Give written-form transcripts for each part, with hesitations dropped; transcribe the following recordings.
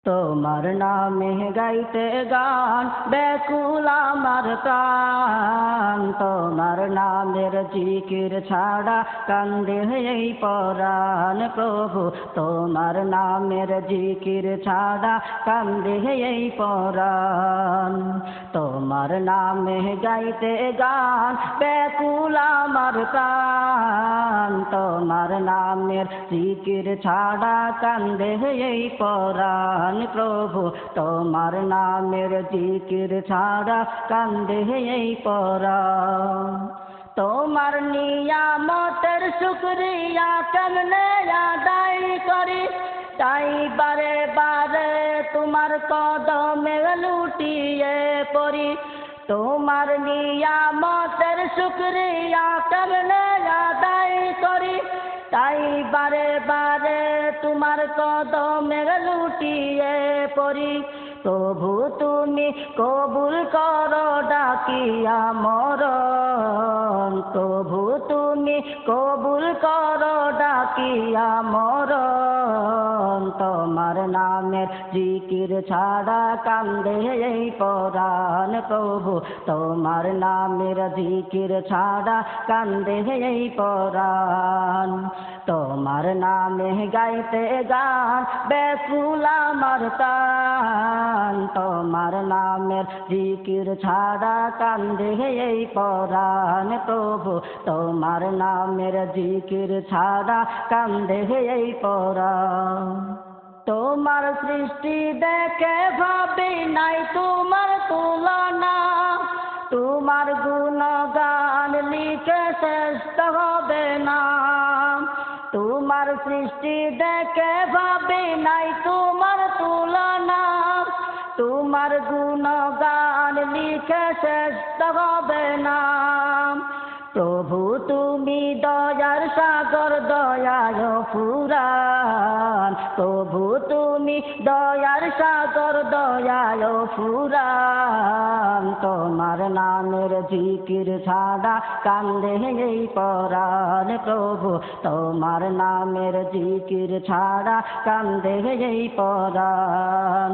তোমার নামে গাইতে গান ব্যাকুল আমার প্রাণ, তোমার নামের জিকির ছাড়া কান্দে এই পরাণ প্রভু, তোমার নামের জিকির ছাড়া কান্দে এই পরাণ। তোমার নামে গাইতে গান ব্যাকুল আমার প্রাণ, তোমার নামের জিকির ছাড়া কান্দে এই পরাণ প্রভু, তোমার নামের জিকির ছাড়া কান্দে এই পরাণ। তোমার নিয়ামতের শুকরিয়া কেমনে আদায় করি, তাই বারে বারে তোমার কদমে লুটিয়ে পড়ি। তোমার নিয়ামতের শুকরিয়া কেমনে আদায় করি, তাই বারে বারে তোমার কদমে লুটিয়ে পড়ি। প্রভু তুমি কবুল করো ডাকিয়া মরণ, প্রভু তুমি কবুল করো ডাকিয়া মরণ। তোমার নামের জিকির ছাড়া কান্দে এই পরাণ প্রভু, তোমার নামের জিকির ছাড়া কান্দে এই পরাণ। তোমার নামে গাইতে গান ব্যাকুল আমার প্রাণ, তোমার নামের জিকির ছাড়া কান্দে এই পরাণ প্রভু, তোমার নামের জিকির ছাড়া কান্দে এই পরাণ। তোমার সৃষ্টি দেখে ভাবি নাই তোমার তুলনা, তোমার গুণগান লিখে শেষ হবে না। তোমার সৃষ্টি দেখে ভাবি নাই তোমার তুলনা, তোমার গুণগান লিখে শেষ হবে না। প্রভু তুমি দয়ার সাগর দয়ায় ফুরান, প্রভু তুমি দয়ার সাগর দয়ায় ফুরান। তোমার নামের জিকির ছাড়া কান্দে এই পরাণ প্রভু, তোমার নামের জিকির ছাড়া কান্দে এই পরাণ।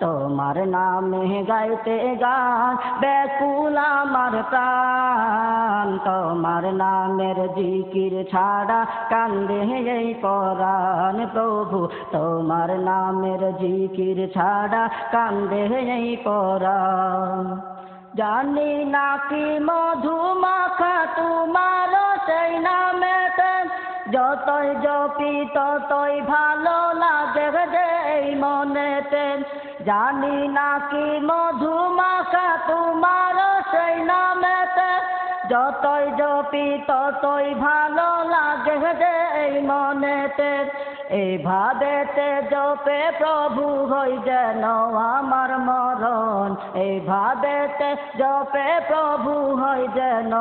তোমার নামে গাইতে গান ব্যাকুল আমার প্রাণ, তোমার নামের জিকির ছাড়া কান্দে এই পরাণ প্রভু, তোমার নামের জিকির ছাড়া কান্দে এই পরাণ। জানি না কি মধু মাখা তোমার সেই নামেতে, যতই জপি ততই ভালো লাগে যে এই মনেতে। জানি না কি মধু মাখা তোমার সেই নামেতে, যতই জপি ততই ভালো লাগে যে এই মনেতে। এইভাবেতে জপে প্রভু হই যেন আমার মরণ, এইভাবেতে জপে প্রভু হই যেন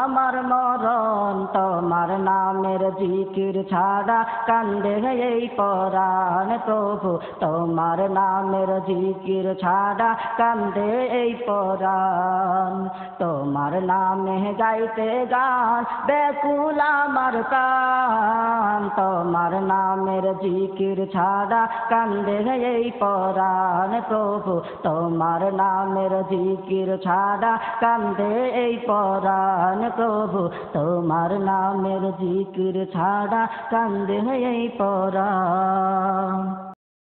আমার মরণ। তোমার নামের জিকির ছাড়া কান্দে এই পরাণ প্রভু, তোমার নামের জিকির ছাড়া কান্দে এই পরাণ। তোমার নামে গাইতে গান ব্যাকুল আমার প্রাণ, তোমার নামের জিকির ছাড়া কান্দে এই পরাণ প্রভু, তোমার নামের জিকির ছাড়া কান্দে এই পরাণ প্রভু, তোমার নামের জিকির ছাড়া কান্দে এই পরাণ।